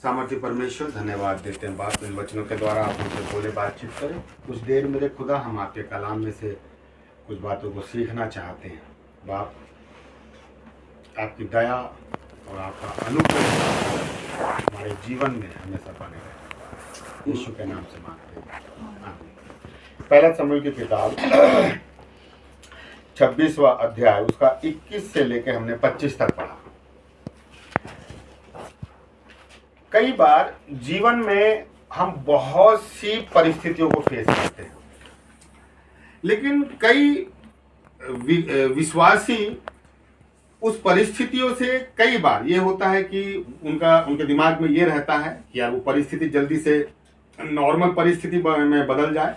सामर्थ्य परमेश्वर धन्यवाद देते हैं बाप, इन वचनों के द्वारा आप उनसे बोले, बातचीत करें। कुछ देर मेरे खुदा हम आपके कलाम में से कुछ बातों को सीखना चाहते हैं बाप। आपकी दया और आपका अनुग्रह हमारे जीवन में हमेशा बने रहे, यीशु के नाम से मांगते हैं, आमीन। पहला शमूएल की किताब 26वां अध्याय उसका 21 से लेकर हमने 25 तक पढ़ा। कई बार जीवन में हम बहुत सी परिस्थितियों को फेस करते हैं, लेकिन कई विश्वासी उस परिस्थितियों से कई बार ये होता है कि उनके दिमाग में ये रहता है कि यार वो परिस्थिति जल्दी से नॉर्मल परिस्थिति में बदल जाए।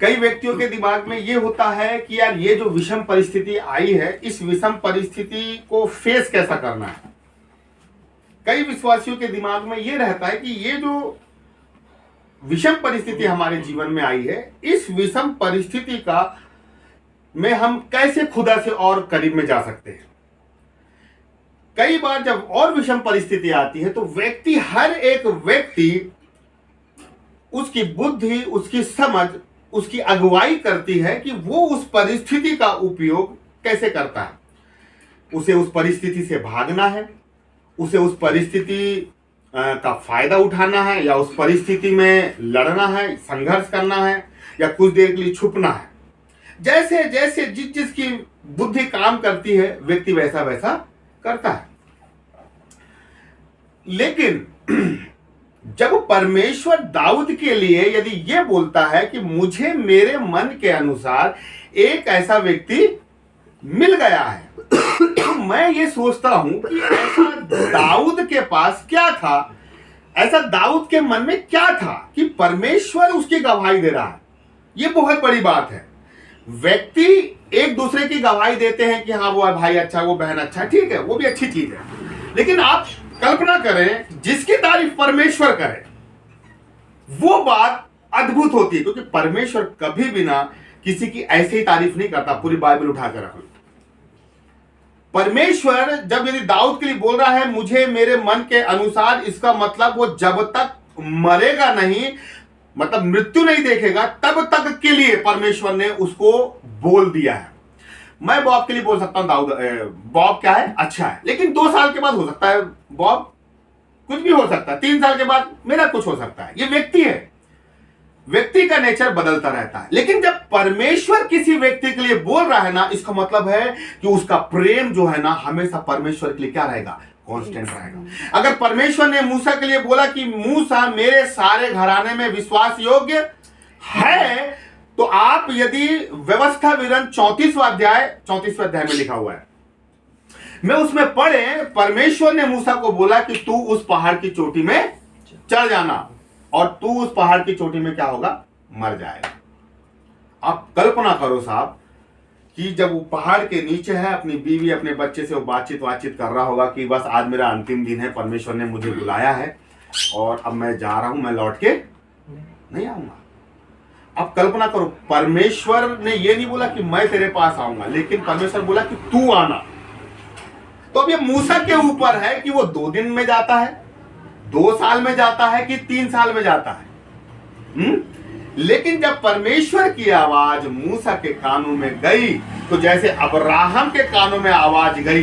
कई व्यक्तियों के दिमाग में ये होता है कि यार ये जो विषम परिस्थिति आई है, इस विषम परिस्थिति को फेस कैसा करना है। कई विश्वासियों के दिमाग में ये रहता है कि ये जो विषम परिस्थिति हमारे जीवन में आई है, इस विषम परिस्थिति का में हम कैसे खुदा से और करीब में जा सकते हैं। कई बार जब और विषम परिस्थिति आती है तो हर एक व्यक्ति उसकी बुद्धि, उसकी समझ, उसकी अगुवाई करती है कि वो उस परिस्थिति का उपयोग कैसे करता है। उसे उस परिस्थिति से भागना है, उसे उस परिस्थिति का फायदा उठाना है, या उस परिस्थिति में लड़ना है, संघर्ष करना है, या कुछ देर के लिए छुपना है। जैसे जैसे जिसकी बुद्धि काम करती है व्यक्ति वैसा वैसा करता है। लेकिन जब परमेश्वर दाऊद के लिए यदि ये बोलता है कि मुझे मेरे मन के अनुसार एक ऐसा व्यक्ति मिल गया है, तो मैं ये सोचता हूं कि ऐसा दाऊद के पास क्या था, ऐसा दाऊद के मन में क्या था कि परमेश्वर उसकी गवाही दे रहा है। ये बहुत बड़ी बात है। व्यक्ति एक दूसरे की गवाही देते हैं कि हाँ वो भाई अच्छा, वो बहन अच्छा, ठीक है, वो भी अच्छी चीज है। लेकिन आप कल्पना करें जिसकी तारीफ परमेश्वर करे, वो बात अद्भुत होती है, क्योंकि परमेश्वर कभी भी ना किसी की ऐसी तारीफ नहीं करता। पूरी बाइबल उठा कर रख लो। परमेश्वर जब यदि दाऊद के लिए बोल रहा है मुझे मेरे मन के अनुसार, इसका मतलब वो जब तक मरेगा नहीं, मतलब मृत्यु नहीं देखेगा, तब तक के लिए परमेश्वर ने उसको बोल दिया है। मैं बॉब के लिए बोल सकता हूं दाऊद, बॉब क्या है, अच्छा है, लेकिन 2 साल के बाद हो सकता है बॉब कुछ भी हो सकता है, 3 साल के बाद मेरा कुछ हो सकता है। ये व्यक्ति है, व्यक्ति का नेचर बदलता रहता है। लेकिन जब परमेश्वर किसी व्यक्ति के लिए बोल रहा है ना, इसका मतलब है कि उसका प्रेम जो है ना हमेशा परमेश्वर के लिए क्या रहेगा, कांस्टेंट रहेगा। अगर परमेश्वर ने मूसा के लिए बोला कि मूसा मेरे सारे घराने में विश्वास योग्य है, तो आप यदि व्यवस्था विवरण 34वां अध्याय में लिखा हुआ है, मैं उसमें पढ़े, परमेश्वर ने मूसा को बोला कि तू उस पहाड़ की चोटी में चढ़ जाना, और तू उस पहाड़ की चोटी में क्या होगा, मर जाएगा। आप कल्पना करो साहब कि जब वो पहाड़ के नीचे है, अपनी बीवी अपने बच्चे से वो बातचीत कर रहा होगा कि बस आज मेरा अंतिम दिन है, परमेश्वर ने मुझे बुलाया है और अब मैं जा रहा हूं, मैं लौट के नहीं आऊंगा। अब कल्पना करो, परमेश्वर ने ये नहीं बोला कि मैं तेरे पास आऊंगा, लेकिन परमेश्वर बोला कि तू आना। तो अब ये मूसा के ऊपर है कि वो 2 दिन में जाता है, 2 साल में जाता है, कि 3 साल में जाता है। लेकिन जब परमेश्वर की आवाज मूसा के कानों में गई, तो जैसे अब्राहम के कानों में आवाज गई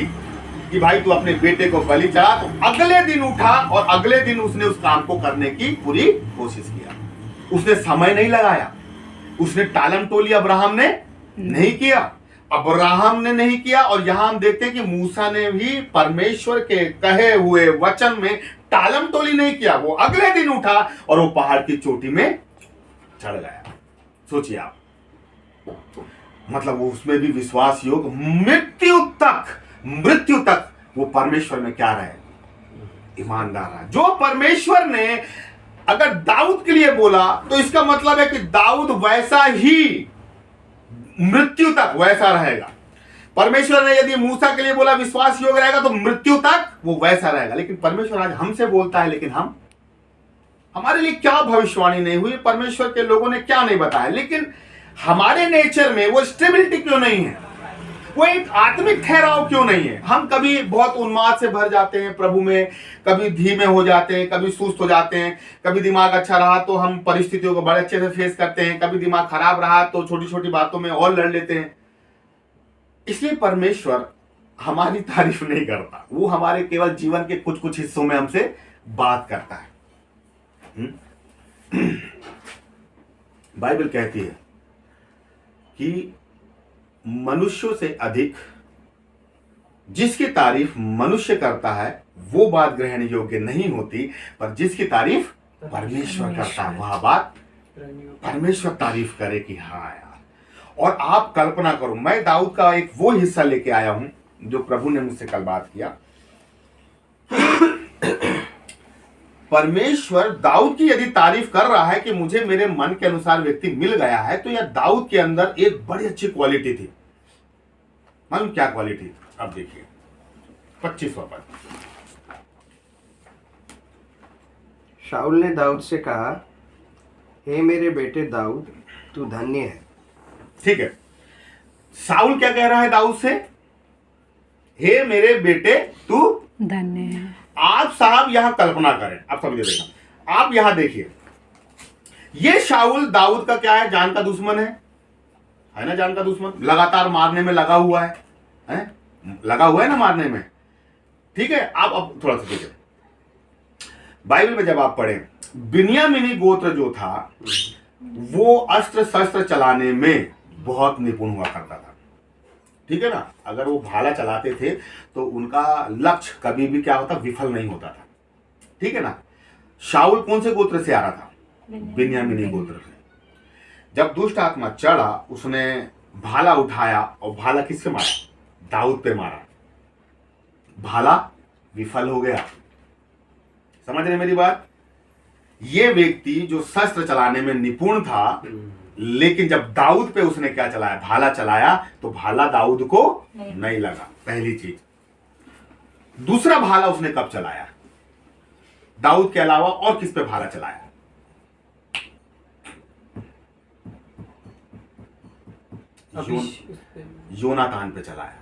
कि भाई तू अपने बेटे को बलि चढ़ा, तो अगले दिन उठा और अगले दिन उसने उस काम को करने की पूरी कोशिश किया। उसने समय नहीं लगाया, उसने टालम टोली अब्राहम ने नहीं किया, अब्राहम ने नहीं किया। और यहां हम देखते हैं कि मूसा ने भी परमेश्वर के कहे हुए वचन में टालम टोली नहीं किया। वो अगले दिन उठा और वो पहाड़ की चोटी में चढ़ गया। सोचिए आप, मतलब वो उसमें भी विश्वास योग, मृत्यु तक वो परमेश्वर में क्या रहे, ईमानदार रहा। जो परमेश्वर ने अगर दाऊद के लिए बोला, तो इसका मतलब है कि दाऊद वैसा ही मृत्यु तक वैसा रहेगा। परमेश्वर ने यदि मूसा के लिए बोला विश्वास योग रहेगा, तो मृत्यु तक वो वैसा रहेगा। लेकिन परमेश्वर आज हमसे बोलता है, लेकिन हमारे लिए क्या भविष्यवाणी नहीं हुई, परमेश्वर के लोगों ने क्या नहीं बताया, लेकिन हमारे नेचर में वो स्टेबिलिटी क्यों नहीं है। वो एक आत्मिक ठहराव क्यों नहीं है? हम कभी बहुत उन्माद से भर जाते हैं प्रभु में, कभी धीमे हो जाते हैं, कभी सुस्त हो जाते हैं, कभी दिमाग अच्छा रहा तो हम परिस्थितियों को बड़े अच्छे से फेस करते हैं, कभी दिमाग खराब रहा तो छोटी छोटी बातों में और लड़ लेते हैं। इसलिए परमेश्वर हमारी तारीफ नहीं करता, वो हमारे केवल जीवन के कुछ कुछ हिस्सों में हमसे बात करता है। बाइबल कहती है कि मनुष्यों से अधिक जिसकी तारीफ मनुष्य करता है वो बात ग्रहण योग्य नहीं होती, पर जिसकी तारीफ परमेश्वर करता है वह बात परमेश्वर तारीफ करे कि हाँ यार। और आप कल्पना करो, मैं दाऊद का एक वो हिस्सा लेके आया हूं जो प्रभु ने मुझसे कल बात किया। परमेश्वर दाऊद की यदि तारीफ कर रहा है कि मुझे मेरे मन के अनुसार व्यक्ति मिल गया है, तो यह दाऊद के अंदर एक बड़ी अच्छी क्वालिटी थी। मालूम क्या क्वालिटी? अब देखिए 25वां पद। शाऊल ने दाऊद से कहा, हे मेरे बेटे दाऊद, तू धन्य है। ठीक है, शाऊल क्या कह रहा है दाऊद से? हे मेरे बेटे तू धन्य है। आप साहब यहां कल्पना करें, आप समझे देखना, आप यहां देखिए, ये शाऊल दाऊद का क्या है? जान का दुश्मन है ना? जान का दुश्मन, लगातार मारने में लगा हुआ है? लगा हुआ है ना मारने में। ठीक है, आप अब थोड़ा सा देखिए, बाइबल में जब आप पढ़ें, बिन्यामीनी गोत्र जो था वो अस्त्र शस्त्र चलाने में बहुत निपुण हुआ करता था। ठीक है ना? अगर वो भाला चलाते थे तो उनका लक्ष्य कभी भी क्या होता? विफल नहीं होता था। ठीक है ना? शाऊल कौन से गोत्र से आ रहा था? बिन्यामीनी गोत्र से। जब दुष्ट आत्मा चढ़ा, उसने भाला उठाया और भाला किससे मारा? दाऊद पे मारा। भाला विफल हो गया। समझ रहे मेरी बात? ये व्यक्ति जो शस्त्र चलाने में निपुण था, लेकिन जब दाऊद पे उसने क्या चलाया? भाला चलाया, तो भाला दाऊद को नहीं लगा, पहली चीज। दूसरा भाला उसने कब चलाया? दाऊद के अलावा और किस पे भाला चलाया? योनातान पे चलाया।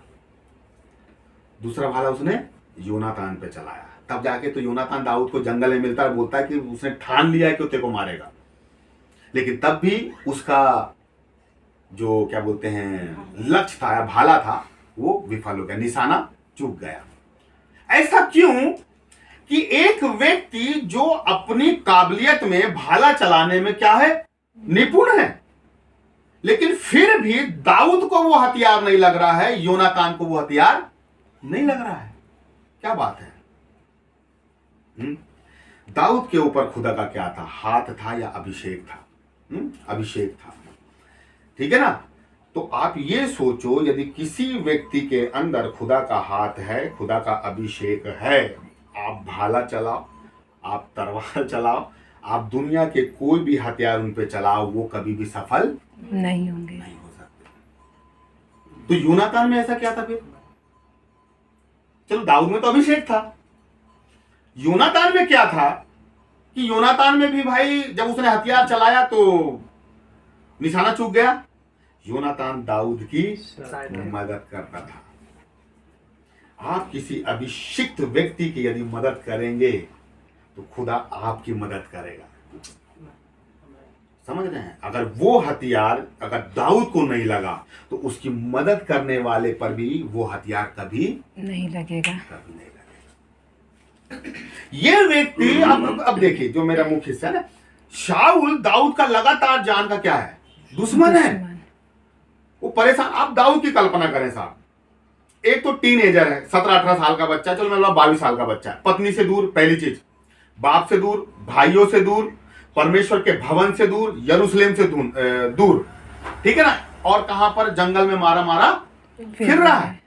दूसरा भाला उसने योनातान पे चलाया। तब जाके तो योनातान दाऊद को जंगल में मिलता है, बोलता है कि उसने ठान लिया है कि वो तेरे को मारेगा, लेकिन तब भी उसका जो क्या बोलते हैं लक्ष्य था, भाला था, वो विफल हो गया, निशाना चूक गया। ऐसा क्यों कि एक व्यक्ति जो अपनी काबिलियत में भाला चलाने में क्या है? निपुण है, लेकिन फिर भी दाऊद को वो हथियार नहीं लग रहा है, योनातान को वो हथियार नहीं लग रहा है। क्या बात है? दाऊद के ऊपर खुदा का क्या था? हाथ था या अभिषेक था? अभिषेक था। ठीक है ना? तो आप ये सोचो, यदि किसी व्यक्ति के अंदर खुदा का हाथ है, खुदा का अभिषेक है, आप भाला चलाओ, आप तलवार चलाओ, आप दुनिया के कोई भी हथियार उन पे चलाओ, वो कभी भी सफल नहीं होंगे, नहीं हो सकते। तो योनातान में ऐसा क्या था फिर? चलो दाऊद में तो अभिषेक था, योनातान में क्या था कि योनातान में भी भाई जब उसने हथियार चलाया तो निशाना चूक गया। योनातान दाऊद की मदद करता था। आप किसी अभिषिक्त व्यक्ति की यदि मदद करेंगे तो खुदा आपकी मदद करेगा। समझ रहे हैं? अगर वो हथियार अगर दाऊद को नहीं लगा तो उसकी मदद करने वाले पर भी वो हथियार कभी नहीं लगेगा, कभी नहीं लगेगा। ये व्यक्ति अब देखिए, जो मेरा मुख्य हिस्सा है ना, शाऊल दाऊद का लगातार जान का क्या है? दुश्मन है, वो परेशान। आप दाऊद की कल्पना करें साहब, एक तो टीनेजर है, 17-18 साल का बच्चा, चलो मतलब 22 साल का बच्चा है, पत्नी से दूर, पहली चीज, बाप से दूर, भाइयों से दूर, परमेश्वर के भवन से दूर, यरूशलेम से दूर, ठीक है ना? और कहां पर? जंगल में मारा मारा फिर रहा है।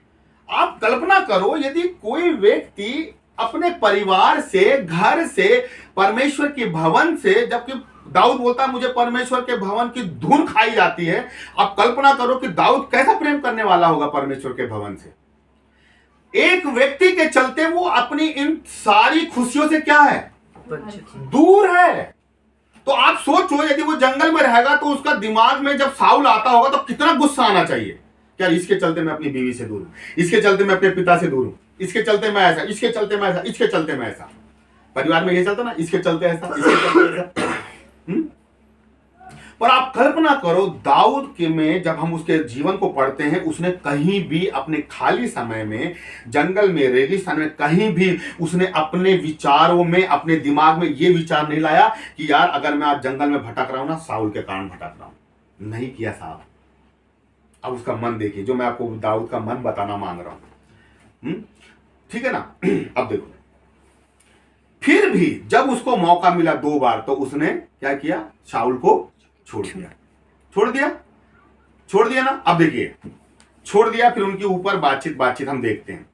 आप कल्पना करो, यदि कोई व्यक्ति अपने परिवार से, घर से, परमेश्वर के भवन से, जबकि दाऊद बोलता है मुझे परमेश्वर के भवन की धुन खाई जाती है, आप कल्पना करो कि दाऊद कैसा प्रेम करने वाला होगा परमेश्वर के भवन से। एक व्यक्ति के चलते वो अपनी इन सारी खुशियों से क्या है? दूर है। तो आप सोचो, यदि वो जंगल में रहेगा तो उसका दिमाग में जब शाऊल आता होगा तो कितना गुस्सा आना चाहिए। क्या इसके चलते मैं अपनी बीवी से दूर हूं, इसके चलते मैं अपने पिता से दूर हूं, इसके चलते मैं ऐसा, इसके चलते मैं ऐसा, इसके चलते मैं ऐसा। परिवार में ये चलता ना, इसके चलते ऐसा, इसके चलते ऐसा। पर आप कल्पना करो दाऊद के में जब हम उसके जीवन को पढ़ते हैं, उसने कहीं भी अपने खाली समय में, जंगल में, रेगिस्तान में, कहीं भी उसने अपने विचारों में, अपने दिमाग में ये विचार नहीं लाया कि यार अगर मैं आज जंगल में भटक रहा हूं ना, साउल के कारण भटक रहा हूं। नहीं किया साहब। अब उसका मन देखिए, जो मैं आपको दाऊद का मन बताना मांग रहा हूं। ठीक है ना। अब देखो, फिर भी जब उसको मौका मिला 2 बार, तो उसने क्या किया? शाऊल को छोड़ दिया। छोड़ दिया ना। अब देखिए, छोड़ दिया, फिर उनके ऊपर बातचीत हम देखते हैं।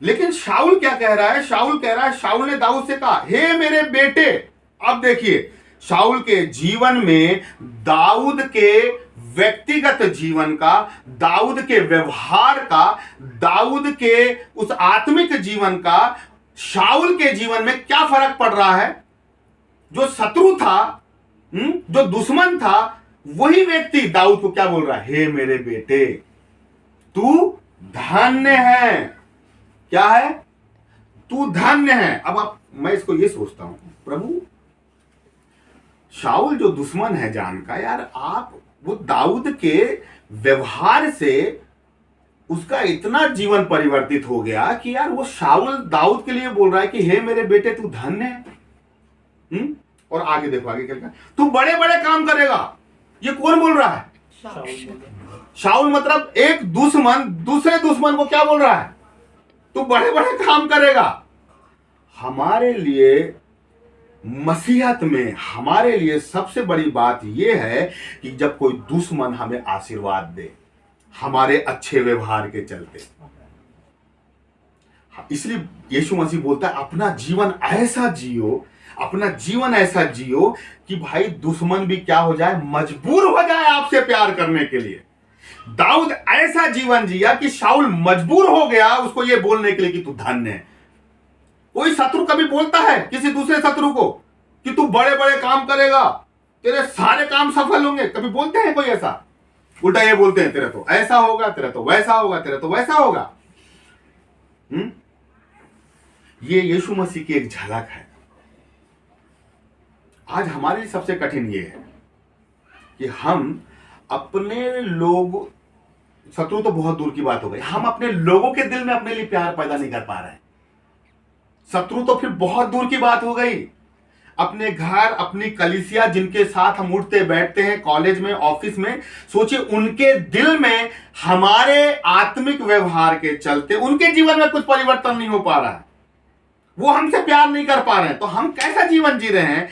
लेकिन शाऊल क्या कह रहा है? शाऊल कह रहा है, शाऊल ने दाऊद से कहा, हे मेरे बेटे। अब देखिए, शाऊल के जीवन में दाऊद के व्यक्तिगत जीवन का, दाऊद के व्यवहार का, दाऊद के उस आत्मिक जीवन का, शाऊल के जीवन में क्या फर्क पड़ रहा है? जो शत्रु था, जो दुश्मन था, वही व्यक्ति दाऊद को क्या बोल रहा है? हे मेरे बेटे, तू धन्य है। क्या है? तू धन्य है। अब मैं इसको ये सोचता हूं, प्रभु, शाऊल जो दुश्मन है जान का, यार आप वो दाऊद के व्यवहार से उसका इतना जीवन परिवर्तित हो गया कि यार वो शाऊल दाऊद के लिए बोल रहा है कि हे मेरे बेटे, तू धन्य है। और आगे देखो, आगे क्या लिखा? तू बड़े बड़े काम करेगा। ये कौन बोल रहा है? शाऊल। मतलब एक दुश्मन दूसरे दुश्मन को क्या बोल रहा है? तू बड़े बड़े काम करेगा। हमारे लिए मसीहत में, हमारे लिए सबसे बड़ी बात यह है कि जब कोई दुश्मन हमें आशीर्वाद दे, हमारे अच्छे व्यवहार के चलते। इसलिए यीशु मसीह बोलता है, अपना जीवन ऐसा जियो, अपना जीवन ऐसा जियो कि भाई दुश्मन भी क्या हो जाए? मजबूर हो जाए आपसे प्यार करने के लिए। दाऊद ऐसा जीवन जिया कि शाऊल मजबूर हो गया उसको ये बोलने के लिए कि तू धन्य है। कोई शत्रु कभी बोलता है किसी दूसरे शत्रु को कि तू बड़े बड़े काम करेगा, तेरे सारे काम सफल होंगे? कभी बोलते हैं कोई ऐसा? उल्टा ये बोलते हैं, तेरा तो ऐसा होगा, तेरा तो वैसा होगा, तेरा तो वैसा होगा। ये यीशु मसीह की एक झलक है। आज हमारे लिए सबसे कठिन ये है कि हम अपने लोग, शत्रु तो बहुत दूर की बात हो गई, हम अपने लोगों के दिल में अपने लिए प्यार पैदा नहीं कर पा रहे हैं। शत्रु तो फिर बहुत दूर की बात हो गई। अपने घर, अपनी कलीसिया, जिनके साथ हम उठते बैठते हैं, कॉलेज में, ऑफिस में, सोचिए उनके दिल में हमारे आत्मिक व्यवहार के चलते उनके जीवन में कुछ परिवर्तन नहीं हो पा रहा है। वो हमसे प्यार नहीं कर पा रहे हैं। तो हम कैसा जीवन जी रहे हैं?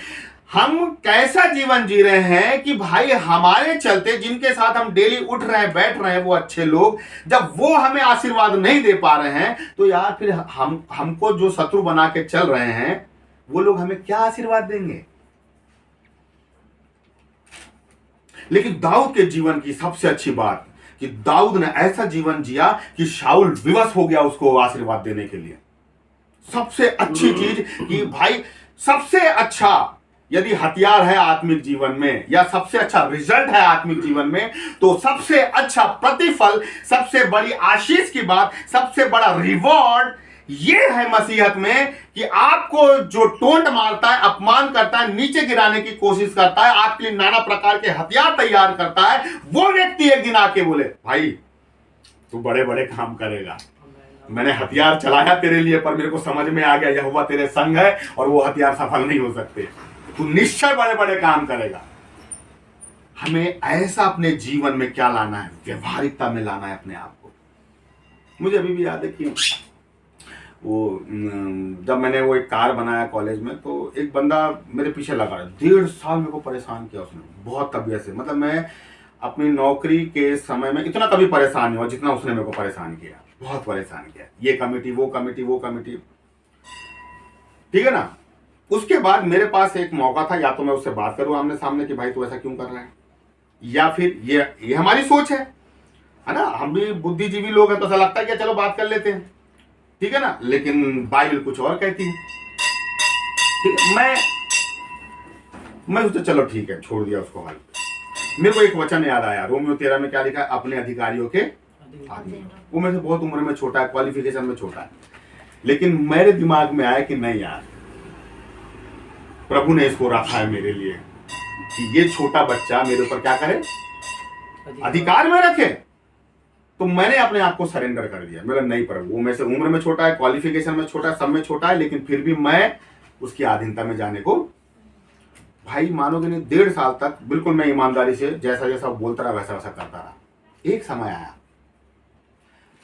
हम कैसा जीवन जी रहे हैं कि भाई हमारे चलते जिनके साथ हम डेली उठ रहे हैं, बैठ रहे हैं, वो अच्छे लोग, जब वो हमें आशीर्वाद नहीं दे पा रहे हैं, तो यार फिर हमको जो शत्रु बना के चल रहे हैं, वो लोग हमें क्या आशीर्वाद देंगे? लेकिन दाऊद के जीवन की सबसे अच्छी बात कि दाऊद ने ऐसा जीवन जिया कि शाऊल विवश हो गया उसको आशीर्वाद देने के लिए। सबसे अच्छी चीज कि भाई, सबसे अच्छा यदि हथियार है आत्मिक जीवन में, या सबसे अच्छा रिजल्ट है आत्मिक जीवन में, तो सबसे अच्छा प्रतिफल, सबसे बड़ी आशीष की बात, सबसे बड़ा रिवॉर्ड ये है मसीहत में कि आपको जो टोंट मारता है, अपमान करता है, नीचे गिराने की कोशिश करता है, आपके लिए नाना प्रकार के हथियार तैयार करता है, वो व्यक्ति एक दिन आके बोले, भाई तू बड़े बड़े काम करेगा, मैंने हथियार चलाया तेरे लिए, पर मेरे को समझ में आ गया यहोवा तेरे संग है और वो हथियार सफल नहीं हो सकते, तू निश्चय बड़े बड़े काम करेगा। हमें ऐसा अपने जीवन में क्या लाना है? व्यवहारिकता में लाना है अपने आप को। मुझे अभी भी याद है कि वो जब मैंने वो एक कार बनाया कॉलेज में, तो एक बंदा मेरे पीछे लगा, 1.5 साल मेरे को परेशान किया उसने, बहुत तबीयत से। मतलब मैं अपनी नौकरी के समय में इतना कभी परेशान नहीं हुआ जितना उसने मेरे को परेशान किया, बहुत परेशान किया। ये कमेटी, वो कमेटी, वो कमेटी, ठीक है ना। उसके बाद मेरे पास एक मौका था, या तो मैं उससे बात करूं आमने सामने कि भाई तू ऐसा क्यों कर रहा है, या फिर ये हमारी सोच है ना, हम भी बुद्धिजीवी लोग हैं, तो ऐसा लगता है कि चलो बात कर लेते हैं, ठीक है ना। लेकिन बाइबल कुछ और कहती है, ठीक है। मैं उससे चलो ठीक है, छोड़ दिया उसको हाल। मेरे को एक वचन याद आया, रोमियो 13 में क्या लिखा है, अपने अधिकारियों के आदि। वो मेरे से बहुत उम्र में छोटा है, क्वालिफिकेशन में छोटा है, लेकिन मेरे दिमाग में आया कि नहीं यार, प्रभु ने इसको रखा है मेरे लिए कि ये छोटा बच्चा मेरे ऊपर क्या करे, अधिकार में रखे। तो मैंने अपने आप को सरेंडर कर दिया। मेरा नहीं प्रभु, वो मेरे से उम्र में छोटा है, क्वालिफिकेशन में छोटा है, सब में छोटा है, लेकिन फिर भी मैं उसकी अधीनता में जाने को, भाई मानोगे नहीं, 1.5 साल तक बिल्कुल मैं ईमानदारी से जैसा जैसा बोलता रहा वैसा वैसा करता रहा। एक समय आया,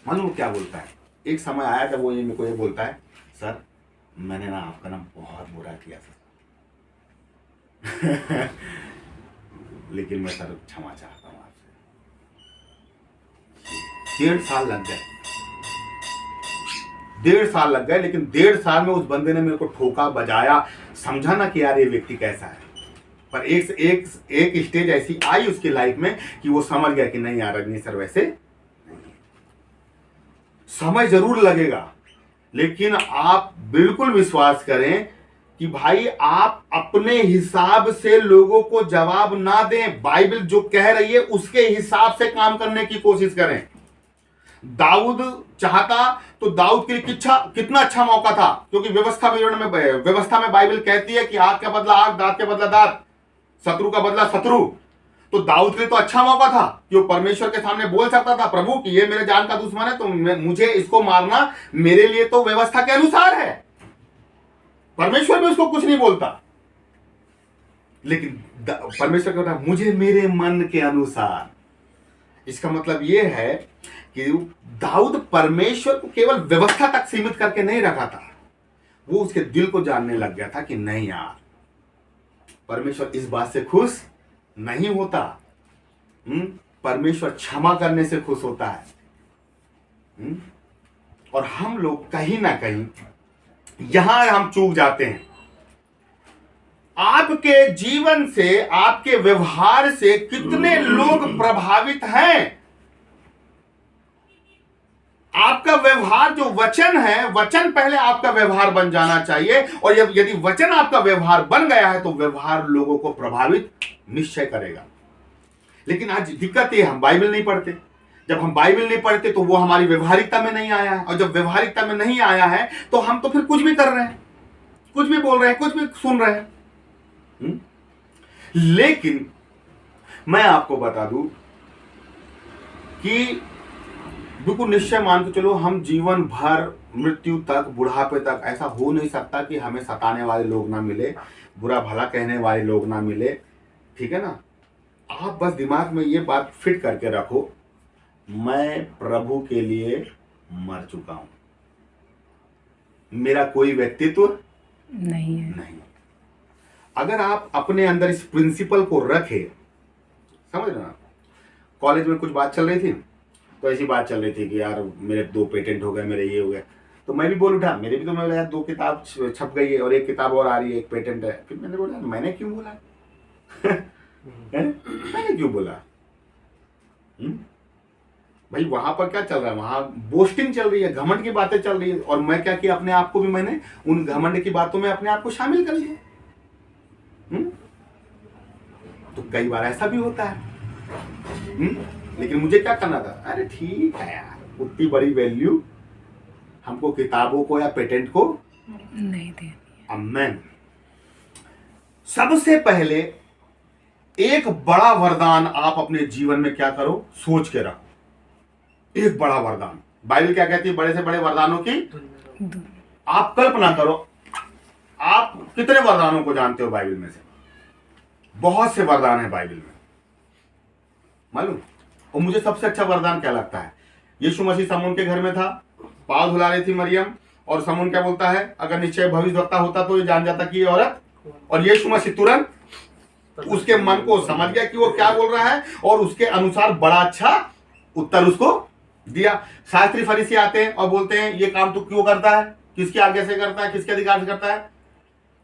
मालूम क्या बोलता है, एक समय आया जब वो ये मेरे को ये बोलता है, सर मैंने ना आपका ना बहुत बुरा किया सर लेकिन मैं सर क्षमा चाहता हूं आपसे। 1.5 साल लग गए, 1.5 साल लग गए, लेकिन 1.5 साल में उस बंदे ने मेरे को ठोका बजाया, समझा ना कि यार ये व्यक्ति कैसा है। पर एक स्टेज ऐसी आई उसकी लाइफ में कि वो समझ गया कि नहीं यार रजनी सर वैसे नहीं है। समय जरूर लगेगा, लेकिन आप बिल्कुल विश्वास करें कि भाई आप अपने हिसाब से लोगों को जवाब ना दें। बाइबल जो कह रही है उसके हिसाब से काम करने की कोशिश करें। दाऊद चाहता तो दाऊद के लिए कितना अच्छा मौका था, क्योंकि व्यवस्था में बाइबल कहती है कि आग का बदला आग, दांत के बदला दांत, शत्रु का बदला शत्रु। तो दाऊद के लिए तो अच्छा मौका था कि वो परमेश्वर के सामने बोल सकता था, प्रभु कि ये मेरे जान का दुश्मन है, तो मुझे इसको मारना मेरे लिए तो व्यवस्था के अनुसार है। परमेश्वर भी उसको कुछ नहीं बोलता, लेकिन परमेश्वर कहता मुझे मेरे मन के अनुसार। इसका मतलब यह है कि दाऊद परमेश्वर को केवल व्यवस्था तक सीमित करके नहीं रखा था, वो उसके दिल को जानने लग गया था कि नहीं यार, परमेश्वर इस बात से खुश नहीं होता। परमेश्वर क्षमा करने से खुश होता है। और हम लोग कहीं ना कहीं यहां हम चूक जाते हैं। आपके जीवन से, आपके व्यवहार से कितने लोग प्रभावित हैं। आपका व्यवहार जो वचन है, वचन पहले आपका व्यवहार बन जाना चाहिए, और यदि वचन आपका व्यवहार बन गया है तो व्यवहार लोगों को प्रभावित निश्चय करेगा। लेकिन आज दिक्कत ये, हम बाइबल नहीं पढ़ते। जब हम बाइबल नहीं पढ़ते तो वो हमारी व्यवहारिकता में नहीं आया है, और जब व्यवहारिकता में नहीं आया है तो हम तो फिर कुछ भी कर रहे हैं, कुछ भी बोल रहे हैं, कुछ भी सुन रहे हैं। लेकिन मैं आपको बता दूं कि बिल्कुल निश्चय मान के चलो, हम जीवन भर मृत्यु तक, बुढ़ापे तक, ऐसा हो नहीं सकता कि हमें सताने वाले लोग ना मिले, बुरा भला कहने वाले लोग ना मिले, ठीक है ना। आप बस दिमाग में ये बात फिट करके रखो, मैं प्रभु के लिए मर चुका हूं, मेरा कोई व्यक्तित्व नहीं है। नहीं। अगर आप अपने अंदर इस प्रिंसिपल को रखे, समझ रहे ना, कॉलेज में कुछ बात चल रही थी, तो ऐसी बात चल रही थी कि यार मेरे 2 पेटेंट हो गए, मेरे ये हो गए, तो मैं भी बोल उठा, मेरे भी तो, मैं यार 2 किताब छप गई है और 1 किताब और आ रही है, 1 पेटेंट है। फिर मैंने बोला मैंने क्यों बोला मैंने क्यों बोला? भाई वहां पर क्या चल रहा है, वहां बोस्टिंग चल रही है, घमंड की बातें चल रही है, और मैं क्या किया, अपने आप को भी मैंने उन घमंड की बातों में अपने आप को शामिल कर लिया। तो कई बार ऐसा भी होता है। लेकिन मुझे क्या करना था, अरे ठीक है यार, उतनी बड़ी वैल्यू हमको किताबों को या पेटेंट को नहीं देनी। आमेन। सबसे पहले एक बड़ा वरदान आप अपने जीवन में क्या करो, सोच के रखो। एक बड़ा वरदान, बाइबल क्या कहती है, बड़े से बड़े वरदानों की आप कल्पना करो। आप कितने वरदानों को जानते हो बाइबल में से? बहुत से वरदान है बाइबल में, मालूम। और मुझे सबसे अच्छा वरदान क्या लगता है, यीशु मसीह समून के घर में था, पाँव धुला रही थी मरियम, और समून क्या बोलता है, अगर निश्चय भविष्यवक्ता होता तो ये जान जाता कि ये औरत, और यीशु मसीह तुरंत उसके मन को समझ गया कि वो क्या बोल रहा है, और उसके अनुसार बड़ा अच्छा उत्तर उसको दिया। शास्त्री फरीसी आते हैं और बोलते हैं ये काम तू क्यों करता है, किसकी आज्ञा से करता है, किसके अधिकार से करता है?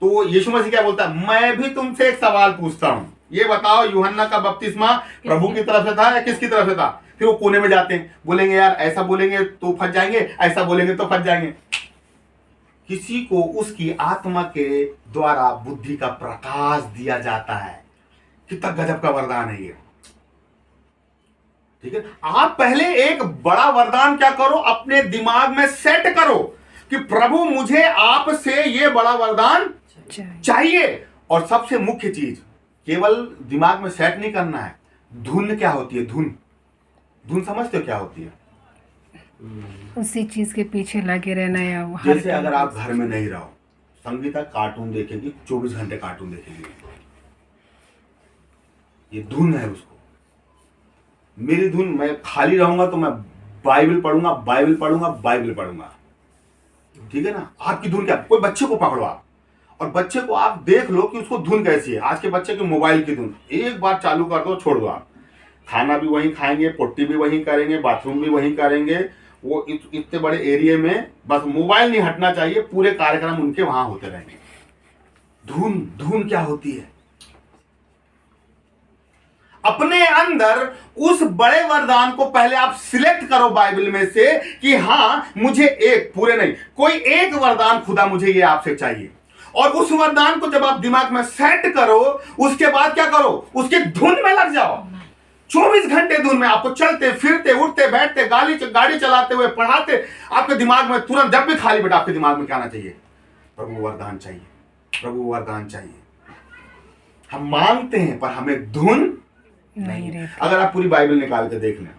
तो यीशु मसीह क्या बोलता है, मैं भी तुमसे एक सवाल पूछता हूं, ये बताओ यूहन्ना का बपतिस्मा प्रभु की तरफ से था या किसकी तरफ से था? फिर वो कोने में जाते हैं, बोलेंगे यार ऐसा बोलेंगे तो फंस जाएंगे, ऐसा बोलेंगे तो फंस जाएंगे। किसी को उसकी आत्मा के द्वारा बुद्धि का प्रकाश दिया जाता है। कितना गजब का वरदान है ये। ठीक है, आप पहले एक बड़ा वरदान क्या करो, अपने दिमाग में सेट करो कि प्रभु मुझे आपसे ये बड़ा वरदान चाहिए। और सबसे मुख्य चीज, केवल दिमाग में सेट नहीं करना है, धुन क्या होती है, धुन, धुन समझते हो क्या होती है? उसी चीज के पीछे लगे रहना या वो जैसे अगर आप घर में नहीं रहो, संगीता कार्टून देखेगी, 24 घंटे कार्टून देखेगी, ये धुन है उसको। मेरी धुन, मैं खाली रहूंगा तो मैं बाइबल पढ़ूंगा, बाइबल पढ़ूंगा, बाइबल पढ़ूंगा, ठीक है ना। आपकी धुन क्या? कोई बच्चे को पकड़ो आप, और बच्चे को आप देख लो कि उसको धुन कैसी है। आज के बच्चे की मोबाइल की धुन, एक बार चालू कर दो, छोड़ दो आप, खाना भी वहीं खाएंगे, पुट्टी भी वहीं करेंगे, बाथरूम भी वहीं करेंगे, वो इतने बड़े एरिया में बस मोबाइल नहीं हटना चाहिए, पूरे कार्यक्रम उनके वहां होते रहेंगे। धुन, धुन क्या होती है? अपने अंदर उस बड़े वरदान को पहले आप सिलेक्ट करो बाइबल में से कि हां मुझे एक, पूरे नहीं, कोई एक वरदान खुदा मुझे ये आपसे चाहिए। और उस वरदान को जब आप दिमाग में सेट करो, उसके बाद क्या करो, उसके धुन में लग जाओ। 24 घंटे धुन में, आपको चलते फिरते उठते बैठते गाड़ी चलाते हुए पढ़ाते, आपके दिमाग में तुरंत जब भी खाली बैठा आपके दिमाग में क्या आना चाहिए, प्रभु वरदान चाहिए, प्रभु वरदान चाहिए। हम मांगते हैं पर हमें धुन नहीं है। अगर आप पूरी बाइबल निकाल के देख लें,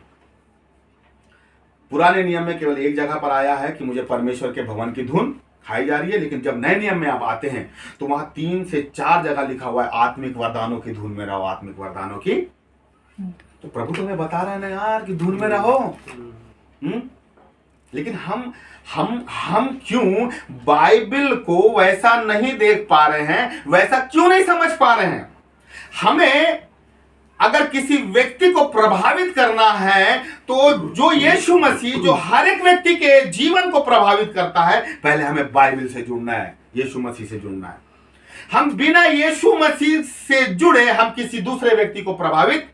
पुराने नियम में केवल एक जगह पर आया है कि मुझे परमेश्वर के भवन की धुन खाई जा रही है, लेकिन जब नए नियम में आप आते हैं तो वहां 3 से 4 जगह लिखा हुआ है आत्मिक वरदानों की धुन में रहो, आत्मिक वरदानों की। तो प्रभु तुम्हें बता रहा है ना यार कि धुन में रहो। लेकिन हम क्यों बाइबल को वैसा नहीं देख पा रहे हैं, वैसा क्यों नहीं समझ पा रहे हैं? हमें अगर किसी व्यक्ति को प्रभावित करना है तो जो यीशु मसीह, जो हर एक व्यक्ति के जीवन को प्रभावित करता है, पहले हमें बाइबल से जुड़ना है, यीशु मसीह से जुड़ना है। हम बिना यीशु मसीह से जुड़े हम किसी दूसरे व्यक्ति को प्रभावित,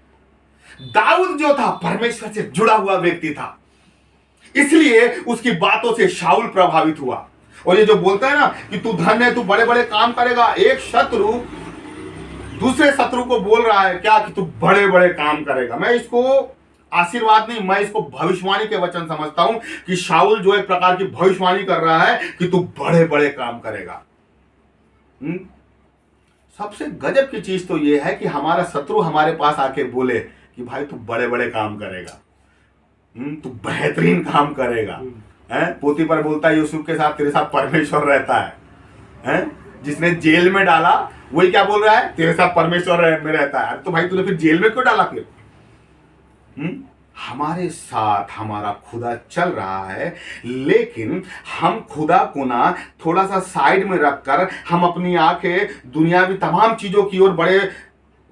दाऊद जो था परमेश्वर से जुड़ा हुआ व्यक्ति था, इसलिए उसकी बातों से शाऊल प्रभावित हुआ। और ये जो बोलता है ना कि तू धन्य है, तू बड़े बड़े काम करेगा, एक शत्रु दूसरे शत्रु को बोल रहा है क्या कि तू बड़े बड़े काम करेगा। मैं इसको आशीर्वाद नहीं, मैं इसको भविष्यवाणी के वचन समझता हूं कि शाऊल जो एक प्रकार की भविष्यवाणी कर रहा है कि तू बड़े बड़े काम करेगा। सबसे गजब की चीज तो यह है कि हमारा शत्रु हमारे पास आके बोले कि भाई तू बड़े बड़े काम करेगा, तू बेहतरीन काम करेगा। पोती पर बोलता है यूसुफ के साथ तेरे साथ परमेश्वर रहता है। जिसने जेल में डाला वही क्या बोल रहा है, तेरे साथ परमेश्वर में रहता है। तो भाई तूने फिर जेल में क्यों डाला फिर? हमारे साथ हमारा खुदा चल रहा है, लेकिन हम खुदा को ना थोड़ा सा साइड में रखकर हम अपनी आंखें दुनियावी तमाम चीजों की ओर बड़े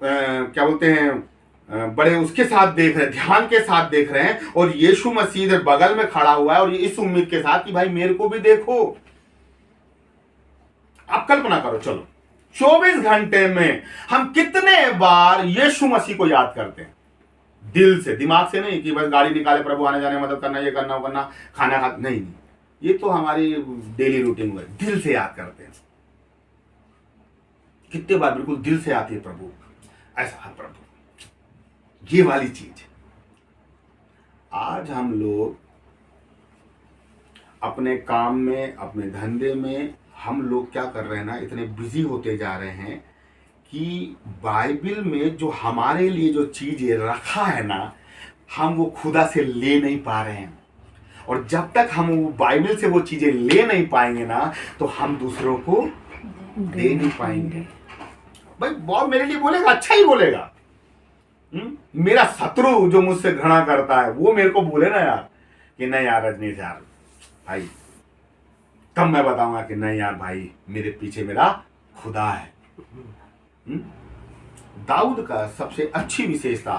क्या बोलते हैं, बड़े उसके साथ देख रहे हैं, ध्यान के साथ देख रहे हैं। और यीशु मसीह इधर बगल में खड़ा हुआ है और इस उम्मीद के साथ कि भाई मेरे को भी देखो। आप कल्पना करो, चलो 24 घंटे में हम कितने बार यीशु मसीह को याद करते हैं, दिल से, दिमाग से नहीं कि बस गाड़ी निकाले प्रभु आने जाने मदद करना, ये करना वो करना, खाना खा, नहीं, ये तो हमारी डेली रूटीन हुआ है। दिल से याद करते हैं, कितने बार बिल्कुल दिल से आती है प्रभु, ऐसा प्रभु, ये वाली चीज। आज हम लोग अपने काम में, अपने धंधे में हम लोग क्या कर रहे हैं ना, इतने बिजी होते जा रहे हैं कि बाइबल में जो हमारे लिए जो चीजें रखा है ना, हम वो खुदा से ले नहीं पा रहे हैं। और जब तक हम वो बाइबल से वो चीजें ले नहीं पाएंगे ना, तो हम दूसरों को दे नहीं पाएंगे। भाई बहुत मेरे लिए बोलेगा, अच्छा ही बोलेगा। मेरा शत्रु जो मुझसे घृणा करता है वो मेरे को बोले ना यार कि नहीं यार रजनीश यार भाई, तब मैं बताऊंगा कि नहीं यार भाई मेरे पीछे मेरा खुदा है। दाऊद का सबसे अच्छी विशेषता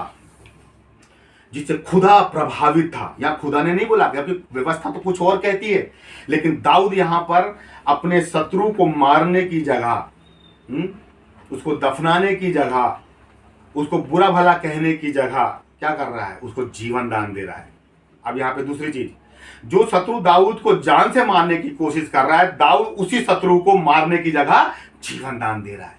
जिससे खुदा प्रभावित था, या खुदा ने नहीं बोला, क्योंकि व्यवस्था तो कुछ और कहती है, लेकिन दाऊद यहां पर अपने शत्रु को मारने की जगह, उसको दफनाने की जगह, उसको बुरा भला कहने की जगह क्या कर रहा है, उसको जीवन दान दे रहा है। अब यहां पे दूसरी चीज, जो शत्रु दाऊद को जान से मारने की कोशिश कर रहा है, दाऊद उसी शत्रु को मारने की जगह जीवन दान दे रहा है।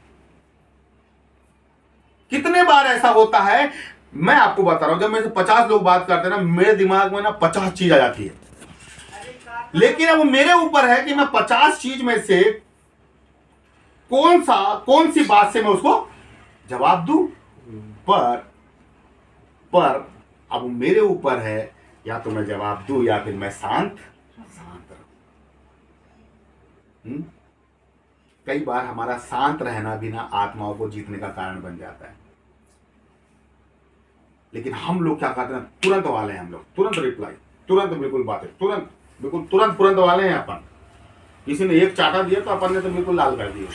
कितने बार ऐसा होता है मैं आपको बता रहा हूं, जब मेरे से 50 लोग बात करते हैं ना, मेरे दिमाग में ना 50 चीज आ जाती है, लेकिन अब मेरे ऊपर है कि मैं 50 चीज में से कौन सी बात से मैं उसको जवाब दूं। पर अब मेरे ऊपर है, या तो मैं जवाब दूं या फिर मैं शांत रहूं। कई बार हमारा शांत रहना भी ना आत्माओं को जीतने का कारण बन जाता है, लेकिन हम लोग क्या करते हैं, तुरंत वाले हैं हम लोग, तुरंत रिप्लाई, तुरंत बिल्कुल बातें, तुरंत बिल्कुल तुरंत वाले हैं अपन। किसी ने एक चाटा दिया तो अपन ने तो बिल्कुल लाल कर दिया,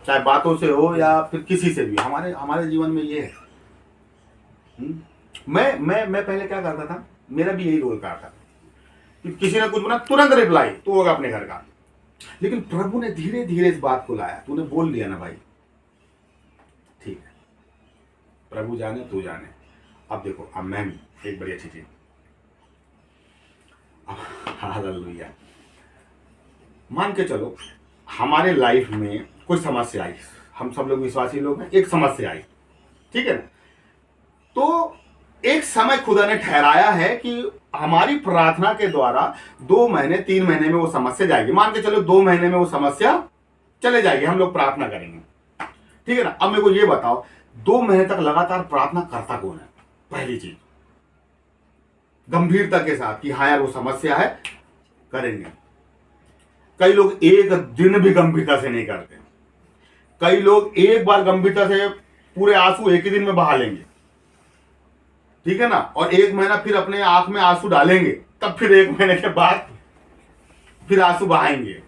चाहे बातों से हो या फिर किसी से भी। हमारे जीवन में ये है। मैं पहले क्या करता था, मेरा भी यही रोल था कि किसी ने कुछ बोला तुरंत रिप्लाई तो होगा अपने घर का। लेकिन प्रभु ने धीरे धीरे इस बात को लाया, तूने बोल दिया ना भाई, ठीक है, प्रभु जाने तू जाने। अब देखो, अब मैं एक बड़ी अच्छी चीज, हालेलुया, मान के चलो हमारे लाइफ में कोई समस्या आई, हम सब लोग विश्वासी लोग हैं, एक समस्या आई, ठीक है ना। तो एक समय खुदा ने ठहराया है कि हमारी प्रार्थना के द्वारा 2 महीने 3 महीने में वो समस्या जाएगी। मान के चलो 2 महीने में वो समस्या चले जाएगी, हम लोग प्रार्थना करेंगे, ठीक है ना। अब मेरे को ये बताओ, 2 महीने तक लगातार प्रार्थना करता कौन है? पहली चीज, गंभीरता के साथ कि हाँ यार वो समस्या है, करेंगे। कई लोग एक दिन भी गंभीरता से नहीं करते, कई लोग एक बार गंभीरता से पूरे आंसू एक ही दिन में बहा लेंगे, ठीक है ना, और 1 महीना फिर अपने आंख में आंसू डालेंगे, तब फिर 1 महीने के बाद फिर आंसू बहाएंगे।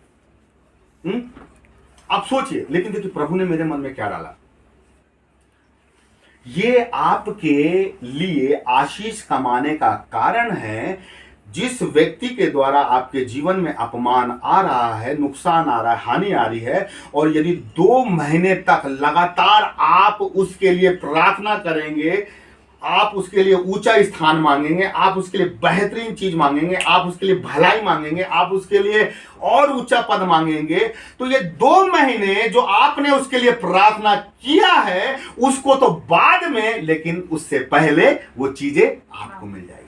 आप सोचिए, लेकिन देखिए प्रभु ने मेरे मन में क्या डाला, ये आपके लिए आशीष कमाने का कारण है। जिस व्यक्ति के द्वारा आपके जीवन में अपमान आ रहा है, नुकसान आ रहा है, हानि आ रही है, और यदि 2 महीने तक लगातार आप उसके लिए प्रार्थना करेंगे, आप उसके लिए ऊंचा स्थान मांगेंगे, आप उसके लिए बेहतरीन चीज मांगेंगे, आप उसके लिए भलाई मांगेंगे, आप उसके लिए और ऊंचा पद मांगेंगे, तो ये 2 महीने जो आपने उसके लिए प्रार्थना किया है, उसको तो बाद में, लेकिन उससे पहले वो चीजें आपको मिल जाएगी।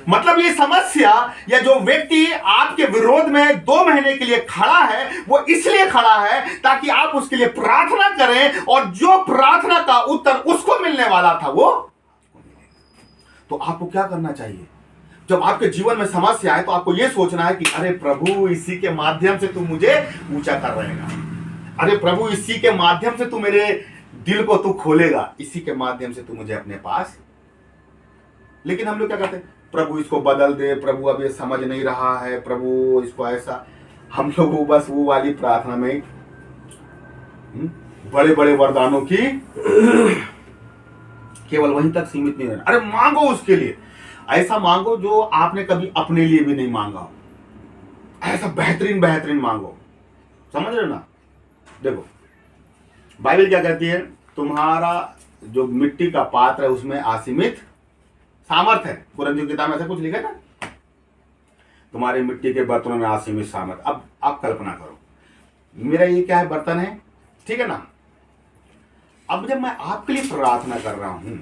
मतलब ये समस्या या जो व्यक्ति आपके विरोध में 2 महीने के लिए खड़ा है, वो इसलिए खड़ा है ताकि आप उसके लिए प्रार्थना करें, और जो प्रार्थना का उत्तर उसको मिलने वाला था वो। तो आपको क्या करना चाहिए, जब आपके जीवन में समस्या है तो आपको यह सोचना है कि अरे प्रभु, इसी के माध्यम से तू मुझे ऊंचा कर रहेगा, अरे प्रभु, इसी के माध्यम से तू मेरे दिल को तू खोलेगा, इसी के माध्यम से तू मुझे अपने पास। लेकिन हम लोग क्या करते हैं, प्रभु इसको बदल दे, प्रभु अब ये समझ नहीं रहा है, प्रभु इसको ऐसा। हम लोग बस वो वाली प्रार्थना में बड़े बड़े वरदानों की केवल वहीं तक सीमित नहीं रहना। अरे मांगो उसके लिए, ऐसा मांगो जो आपने कभी अपने लिए भी नहीं मांगा हो, ऐसा बेहतरीन बेहतरीन मांगो। समझ रहे ना। देखो बाइबल क्या कहती है, तुम्हारा जो मिट्टी का पात्र है उसमें असीमित सामर्थ है। कुरंथियों की किताब में ऐसा कुछ लिखा है ना, तुम्हारे मिट्टी के बर्तनों में असीमित सामर्थ। अब आप कल्पना करो, मेरा ये क्या है, बर्तन है, ठीक है ना। अब जब मैं आपके लिए प्रार्थना कर रहा हूं,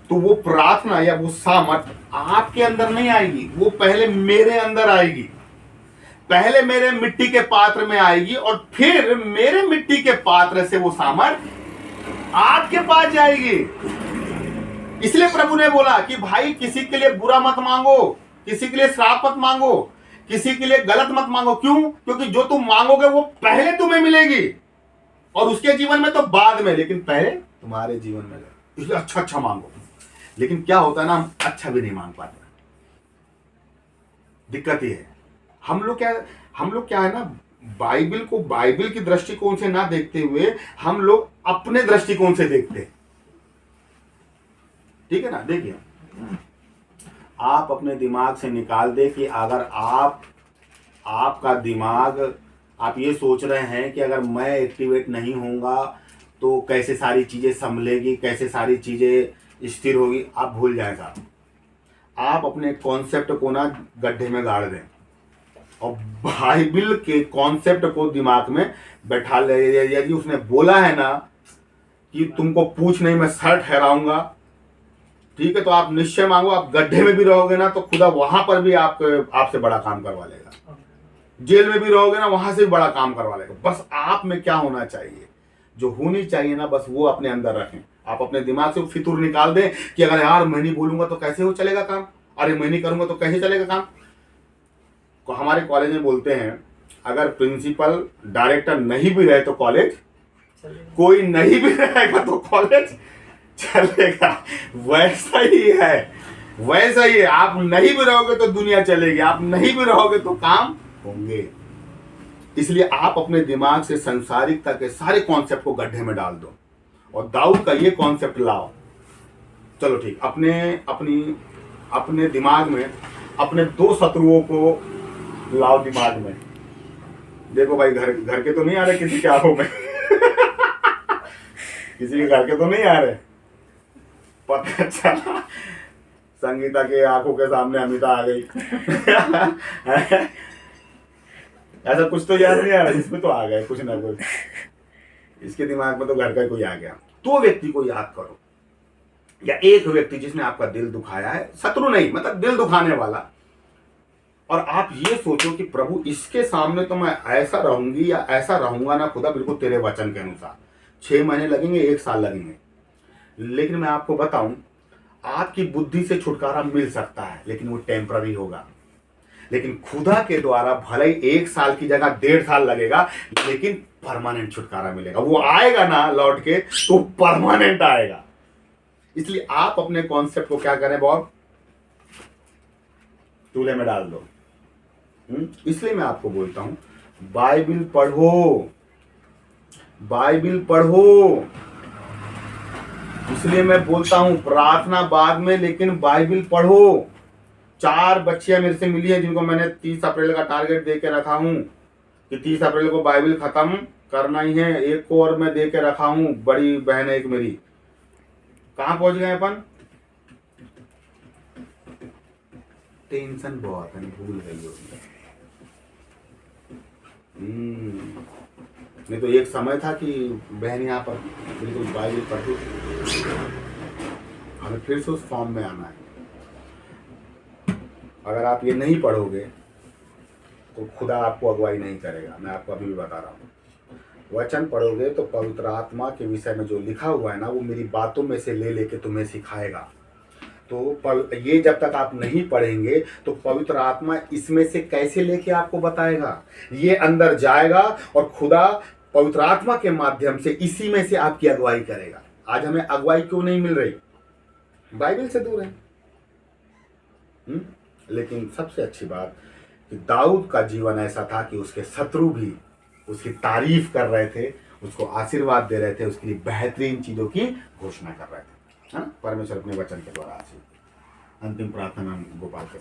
तो वो प्रार्थना या वो सामर्थ आपके अंदर नहीं आएगी, वो पहले मेरे अंदर आएगी, पहले मेरे मिट्टी के पात्र में आएगी, और फिर मेरे मिट्टी के पात्र से वो सामर्थ आपके पास जाएगी। इसलिए प्रभु ने बोला कि भाई किसी के लिए बुरा मत मांगो, किसी के लिए श्राप मत मांगो, किसी के लिए गलत मत मांगो। क्यों? क्योंकि जो तुम मांगोगे वो पहले तुम्हें मिलेगी, और उसके जीवन में तो बाद में, लेकिन पहले तुम्हारे जीवन में। इसलिए अच्छा अच्छा मांगो। लेकिन क्या होता है ना, हम अच्छा भी नहीं मांग पाते। दिक्कत ये है, हम लोग क्या है ना, बाइबल को बाइबल की दृष्टिकोण से ना देखते हुए हम लोग अपने दृष्टिकोण से देखते हैं, ठीक है ना। देखिए, आप अपने दिमाग से निकाल दे कि अगर आपका दिमाग, आप ये सोच रहे हैं कि अगर मैं एक्टिवेट नहीं होऊंगा तो कैसे सारी चीजें संभलेगी, कैसे सारी चीजें स्थिर होगी, आप भूल जाएगा। आप अपने कॉन्सेप्ट को ना गड्ढे में गाड़ दें, और बाइबल के कॉन्सेप्ट को दिमाग में बैठा ले। यदि उसने बोला है ना कि तुमको पूछ नहीं मैं सर ठहराऊंगा, ठीक है, तो आप निश्चय मांगो। आप गड्ढे में भी रहोगे ना तो खुदा वहां पर भी आपसे बड़ा काम करवा लेगा। जेल में भी रहोगे ना वहां से भी बड़ा काम करवा लेगा। बस आप में क्या होना चाहिए, जो होनी चाहिए ना, बस वो अपने अंदर रखें। आप अपने दिमाग से फितूर निकाल दें कि अगर यार मैं नहीं बोलूंगा तो कैसे हो चलेगा काम, अरे मैं नहीं करूंगा तो कैसे चलेगा काम। तो हमारे कॉलेज में बोलते हैं, अगर प्रिंसिपल डायरेक्टर नहीं भी रहे तो कॉलेज, कोई नहीं भी रहेगा तो कॉलेज चलेगा। वैसा ही है, वैसा ही है। आप नहीं भी रहोगे तो दुनिया चलेगी, आप नहीं भी रहोगे तो काम होंगे। इसलिए आप अपने दिमाग से संसारिकता के सारे कॉन्सेप्ट को गड्ढे में डाल दो और दाऊद का ये कॉन्सेप्ट लाओ। चलो ठीक, अपने दिमाग में अपने 2 शत्रुओं को लाओ दिमाग में। देखो भाई, घर के तो नहीं आ रहे किसी के आंखों में किसी के घर के तो नहीं आ रहे। पता चला संगीता के आंखों के सामने अमिता आ गई ऐसा कुछ तो याद नहीं आ रहा, इसमें तो आ गए कुछ ना कुछ। इसके दिमाग में तो घर का कोई आ गया। तो व्यक्ति को याद करो, या एक व्यक्ति जिसने आपका दिल दुखाया है, शत्रु नहीं मतलब दिल दुखाने वाला, और आप ये सोचो कि प्रभु इसके सामने तो मैं ऐसा रहूंगी या ऐसा रहूंगा ना खुदा, बिल्कुल तेरे वचन के अनुसार। 6 महीने लगेंगे, 1 साल लगेंगे, लेकिन मैं आपको बताऊं, आपकी बुद्धि से छुटकारा मिल सकता है, लेकिन वो टेम्पररी होगा। लेकिन खुदा के द्वारा भले ही 1 साल की जगह 1.5 साल लगेगा, लेकिन परमानेंट छुटकारा मिलेगा। वो आएगा ना लौट के तो परमानेंट आएगा। इसलिए आप अपने कॉन्सेप्ट को क्या करें बॉब, चूल्हे में डाल दो। इसलिए मैं आपको बोलता हूं, बाइबिल पढ़ो, बाइबिल पढ़ो। इसलिए मैं बोलता हूं प्रार्थना बाद में, लेकिन बाइबिल पढ़ो। 4 बच्चियां मेरे से मिली हैं जिनको मैंने 30 अप्रैल का टारगेट दे के रखा हूं कि 30 अप्रैल को बाइबिल खत्म करना ही है। एक को और मैं दे के रखा हूं, बड़ी बहन है एक मेरी। कहां पहुंच गए अपन, टेंशन बहुत है, भूल गई होगी। नहीं तो एक समय था कि बहन यहाँ पर बिल्कुल बाइबिल पढ़ती, हमें फिर से उस फॉर्म में आना है। अगर आप ये नहीं पढ़ोगे तो खुदा आपको अगुवाई नहीं करेगा। मैं आपको अभी भी बता रहा हूँ, वचन पढ़ोगे तो पवित्र आत्मा के विषय में जो लिखा हुआ है ना, वो मेरी बातों में से ले लेके तुम्हें सिखाएगा। तो ये जब तक आप नहीं पढ़ेंगे तो पवित्र आत्मा इसमें से कैसे लेके आपको बताएगा। ये अंदर जाएगा और खुदा पवित्र आत्मा के माध्यम से इसी में से आपकी अगुवाई करेगा। आज हमें अगुवाई क्यों नहीं मिल रही, बाइबल से दूर है। लेकिन सबसे अच्छी बात कि दाऊद का जीवन ऐसा था कि उसके शत्रु भी उसकी तारीफ कर रहे थे, उसको आशीर्वाद दे रहे थे, उसके लिए बेहतरीन चीजों की घोषणा कर रहे थे। हाँ, परमेश्वर अपने वचन के द्वारा। अंतिम प्रार्थना गोपाल के